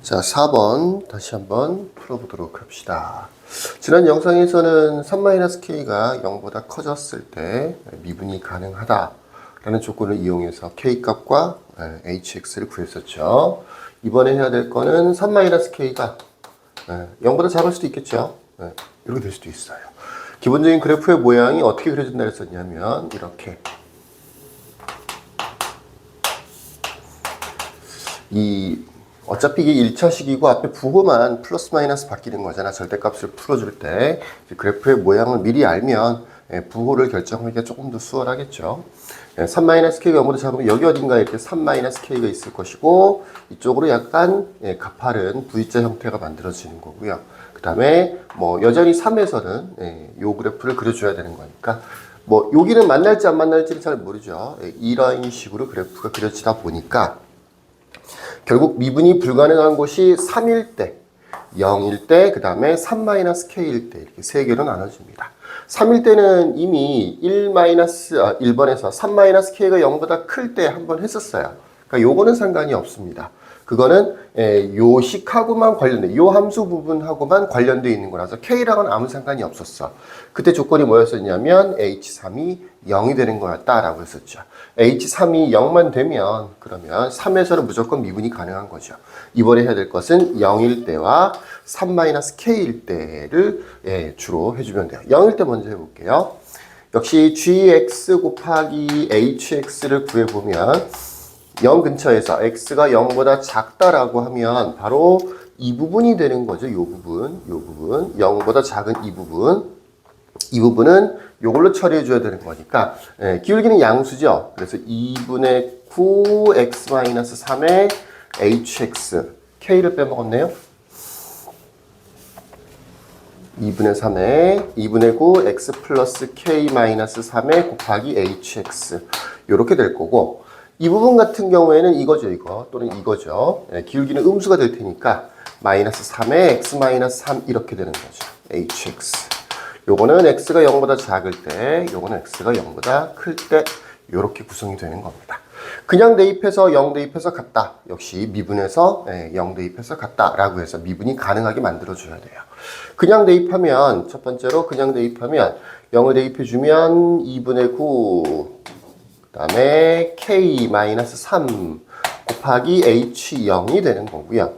자, 4번 다시 한번 풀어보도록 합시다. 지난 영상에서는 3-k가 0보다 커졌을 때 미분이 가능하다 라는 조건을 이용해서 k값과 hx를 구했었죠. 이번에 해야 될 거는 3-k가 0보다 작을 수도 있겠죠. 이렇게 될 수도 있어요. 기본적인 그래프의 모양이 어떻게 그려진다 했었냐면 이렇게 어차피 이게 1차식이고 앞에 부호만 플러스 마이너스 바뀌는 거잖아. 절대값을 풀어줄 때 그래프의 모양을 미리 알면 부호를 결정하기가 조금 더 수월하겠죠. 3-k가 0보다 작으면 여기 어딘가에 이렇게 3-k가 있을 것이고 이쪽으로 약간 가파른 V자 형태가 만들어지는 거고요. 그 다음에 뭐 여전히 3에서는 요 그래프를 그려줘야 되는 거니까 뭐 여기는 만날지 안 만날지는 잘 모르죠. 이런 식으로 그래프가 그려지다 보니까 결국 미분이 불가능한 곳이 3일 때, 0일 때, 그 다음에 3-k일 때 이렇게 세 개로 나눠집니다. 3일 때는 이미 1번에서 3-k가 0보다 클 때 한번 했었어요. 그러니까 요거는 상관이 없습니다. 그거는 요 식하고만 관련돼, 요 함수 부분하고만 관련돼 있는 거라서 k랑은 아무 상관이 없었어. 그때 조건이 뭐였었냐면 h3이 0이 되는 거였다라고 했었죠. h3이 0만 되면 그러면 3에서는 무조건 미분이 가능한 거죠. 이번에 해야 될 것은 0일 때와 3-k일 때를 주로 해주면 돼요. 0일 때 먼저 해볼게요. 역시 gx 곱하기 hx를 구해보면 0 근처에서 x가 0보다 작다라고 하면 바로 이 부분이 되는 거죠. 이 부분. 0보다 작은 이 부분. 이 부분은 이걸로 처리해 줘야 되는 거니까 기울기는 양수죠. 그래서 2분의 9 x-3의 hx k를 빼먹었네요. 2분의 9 x 플러스 k-3의 곱하기 hx 이렇게 될 거고 이 부분 같은 경우에는 이거죠. 이거 또는 이거죠. 기울기는 음수가 될 테니까 마이너스 3의 x-3 이렇게 되는 거죠. hx 요거는 x가 0보다 작을 때, 요거는 x가 0보다 클 때 이렇게 구성이 되는 겁니다. 그냥 대입해서 0 대입해서 같다. 역시 미분해서 0 대입해서 같다라고 해서 미분이 가능하게 만들어줘야 돼요. 그냥 대입하면 첫 번째로 그냥 대입하면 0을 대입해주면 2분의 9 그 다음에 k-3 곱하기 h0이 되는 거고요.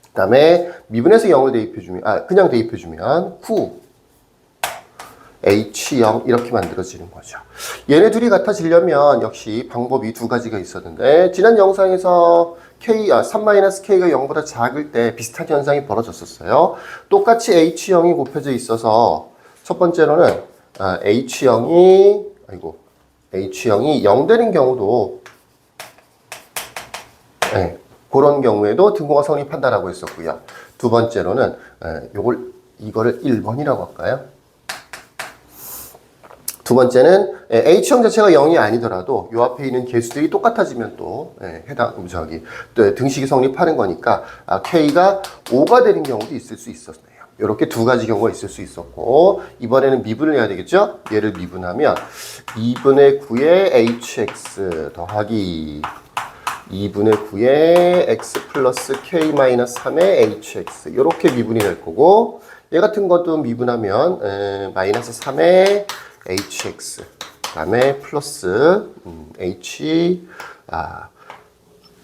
그 다음에 미분해서 0을 대입해주면 그냥 대입해주면 9 H0 이렇게 만들어지는 거죠. 얘네 둘이 같아지려면 역시 방법이 두 가지가 있었는데 지난 영상에서 3-k가 0보다 작을 때 비슷한 현상이 벌어졌었어요. 똑같이 H0이 곱해져 있어서 첫 번째로는 H0이 0 되는 경우도 그런 경우에도 등호가 성립한다라고 했었고요. 두 번째로는 이거를 1번이라고 할까요? 두 번째는 H형 자체가 0이 아니더라도 요 앞에 있는 개수들이 똑같아지면 또 등식이 성립하는 거니까 K가 5가 되는 경우도 있을 수 있었네요. 이렇게 두 가지 경우가 있을 수 있었고 이번에는 미분을 해야 되겠죠? 얘를 미분하면 2분의 9의 hx 더하기 2분의 9의 x 플러스 k-3의 hx 이렇게 미분이 될 거고 얘 같은 것도 미분하면 마이너스 3의 hx 그 다음에 플러스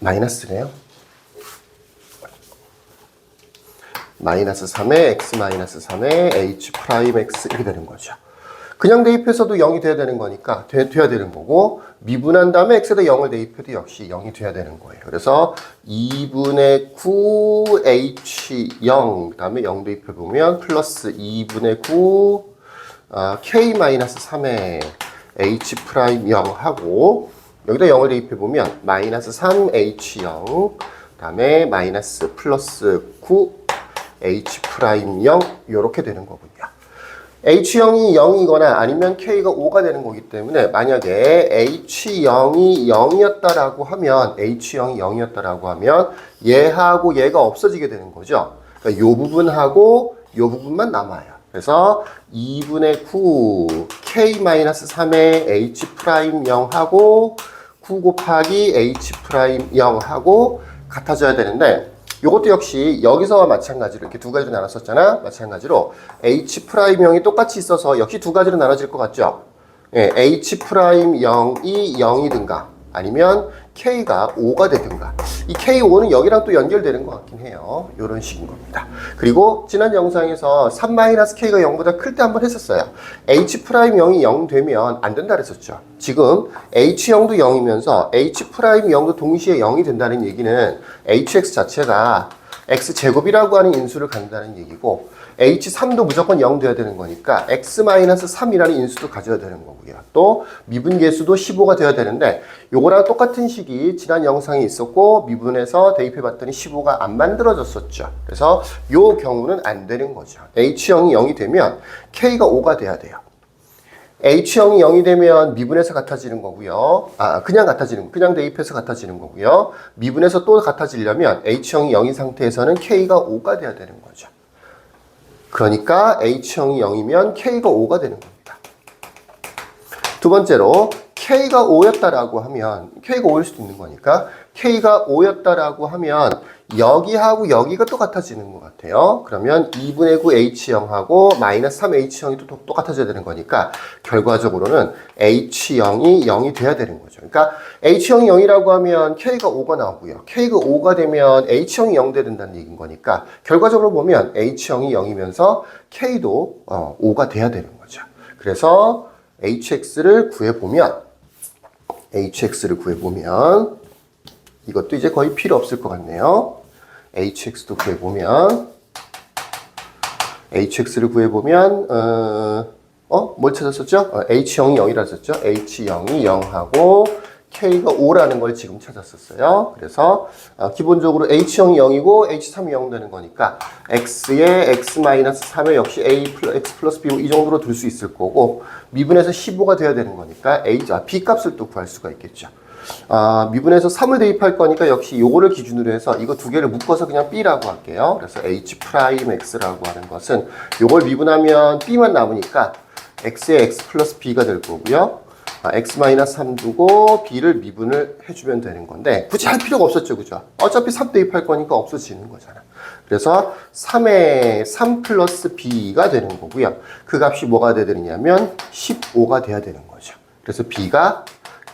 마이너스네요. 마이너스 3의 x-3의 h 프라임 x 이렇게 되는 거죠. 그냥 대입해서도 0이 돼야 되는 거니까 돼야 되는 거고 미분한 다음에 x에다 0을 대입해도 역시 0이 돼야 되는 거예요. 그래서 2분의 9 h0 그 다음에 0 대입해보면 플러스 2분의 9 k-3의 h 프라임 0 하고 여기다 0을 대입해보면 마이너스 3h0 그 다음에 마이너스 플러스 9 h 프라임 0 이렇게 되는 거군요. H0이 0이거나 아니면 K가 5가 되는 거기 때문에 만약에 H0이 0이었다라고 하면 H0이 0이었다라고 하면 얘하고 얘가 없어지게 되는 거죠. 그러니까 요 부분하고 요 부분만 남아요. 그래서 2분의 9 K-3의 H 프라임 0하고 9 곱하기 H 프라임 0하고 같아져야 되는데 이것도 역시 여기서와 마찬가지로 이렇게 두 가지로 나눴었잖아. 마찬가지로 H'형이 똑같이 있어서 역시 두 가지로 나눠질 것 같죠? 예, H'형이 0이든가 아니면 K가 5가 되든가. 이 K5는 여기랑 또 연결되는 것 같긴 해요. 이런 식인 겁니다. 그리고 지난 영상에서 3-K가 0보다 클 때 한번 했었어요. H'형이 0 되면 안 된다 그랬었죠. 지금 H형도 0이면서 H'형도 동시에 0이 된다는 얘기는 HX 자체가 X제곱이라고 하는 인수를 갖는다는 얘기고 H3도 무조건 0 돼야 되는 거니까 X-3이라는 인수도 가져야 되는 거고요. 또 미분계수도 15가 돼야 되는데 요거랑 똑같은 식이 지난 영상에 있었고 미분에서 대입해 봤더니 15가 안 만들어졌었죠. 그래서 요 경우는 안 되는 거죠. H형이 0이 되면 K가 5가 돼야 돼요. H형이 0이 되면 미분에서 같아지는 거고요. 그냥 대입해서 같아지는 거고요. 미분에서 또 같아지려면 H형이 0인 상태에서는 K가 5가 돼야 되는 거죠. 그러니까 H형이 0이면 K가 5가 되는 겁니다. 두 번째로 K가 5였다라고 하면 K가 5일 수도 있는 거니까 K가 5였다라고 하면 여기하고 여기가 똑같아지는 것 같아요. 그러면 2분의 9 H형하고 마이너스 3 H형이 또 똑같아져야 되는 거니까 결과적으로는 H형이 0이 돼야 되는 거죠. 그러니까 H형이 0이라고 하면 K가 5가 나오고요. K가 5가 되면 H형이 0 돼야 된다는 얘기인 거니까 결과적으로 보면 H형이 0이면서 K도 5가 돼야 되는 거죠. 그래서 HX를 구해보면 이것도 이제 거의 필요 없을 것 같네요. HX도 구해보면 뭘 찾았었죠? H형이 0이라 썼죠? H형이 0하고 K가 5라는 걸 지금 찾았었어요. 그래서 기본적으로 H형이 0이고 H3이 0 되는 거니까 X에 X-3에 역시 X 플러스 B 이 정도로 둘 수 있을 거고 미분에서 15가 돼야 되는 거니까 B 값을 또 구할 수가 있겠죠. 미분에서 3을 대입할 거니까 역시 요거를 기준으로 해서 이거 두 개를 묶어서 그냥 B라고 할게요. 그래서 H'X라고 하는 것은 요걸 미분하면 B만 남으니까 X에 X 플러스 B가 될 거고요. X-3 두고 B를 미분을 해주면 되는 건데 굳이 할 필요가 없었죠. 그죠? 어차피 3 대입할 거니까 없어지는 거잖아. 그래서 3에 3 플러스 B가 되는 거고요. 그 값이 뭐가 돼야 되느냐면 15가 돼야 되는 거죠. 그래서 B가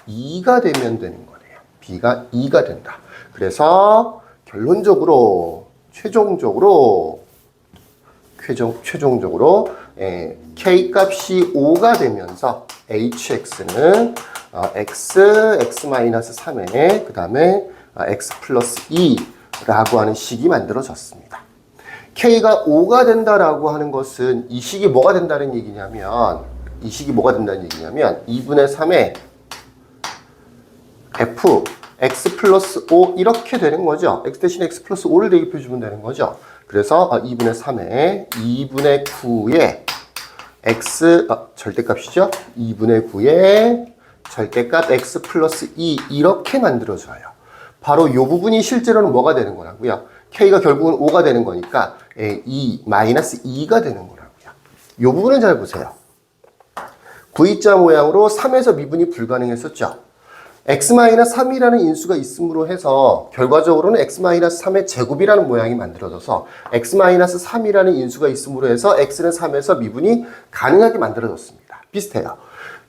2가 되면 되는 거네요. B가 2가 된다. 그래서 결론적으로 최종적으로 K 값이 5가 되면서 HX는 X-3에 그 다음에 X 플러스 2라고 하는 식이 만들어졌습니다. K가 5가 된다라고 하는 것은 이 식이 뭐가 된다는 얘기냐면 2분의 3에 F X 플러스 5 이렇게 되는 거죠. X 대신에 X 플러스 5를 대입해 주면 되는 거죠. 그래서 2분의 3에 2분의 9에 X 절대값이죠. 2분의 9에 절대값 X 플러스 2 이렇게 만들어져요. 바로 이 부분이 실제로는 뭐가 되는 거라고요? K가 결국은 5가 되는 거니까 마이너스 2가 되는 거라고요. 이 부분은 잘 보세요. V자 모양으로 3에서 미분이 불가능했었죠. X-3이라는 인수가 있음으로 해서 결과적으로는 X-3의 제곱이라는 모양이 만들어져서 X-3이라는 인수가 있음으로 해서 X는 3에서 미분이 가능하게 만들어졌습니다. 비슷해요.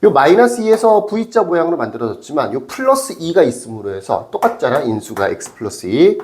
요 마이너스 2에서 V자 모양으로 만들어졌지만 요 플러스 2가 있음으로 해서 똑같잖아. 인수가 X 플러스 2,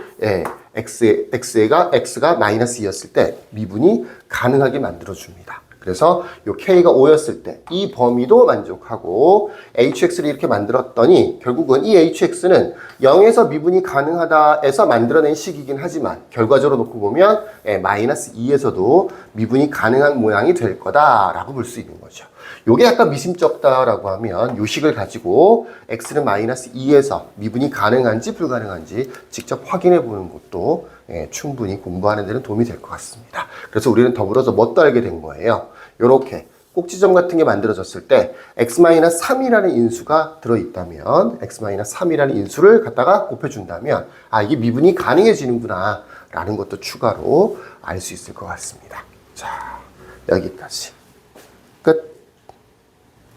X가 마이너스 2였을 때 미분이 가능하게 만들어줍니다. 그래서 요 K가 5였을 때 이 범위도 만족하고 HX를 이렇게 만들었더니 결국은 이 HX는 0에서 미분이 가능하다 해서 만들어낸 식이긴 하지만 결과적으로 놓고 보면 마이너스 2에서도 미분이 가능한 모양이 될 거다라고 볼 수 있는 거죠. 요게 약간 미심쩍다라고 하면 요 식을 가지고 X는 마이너스 2에서 미분이 가능한지 불가능한지 직접 확인해 보는 것도 충분히 공부하는 데는 도움이 될 것 같습니다. 그래서 우리는 더불어서 뭣도 알게 된 거예요. 요렇게 꼭지점 같은 게 만들어졌을 때 X-3이라는 인수가 들어있다면 X-3이라는 인수를 갖다가 곱해준다면 이게 미분이 가능해지는구나 라는 것도 추가로 알 수 있을 것 같습니다. 자, 여기까지 끝.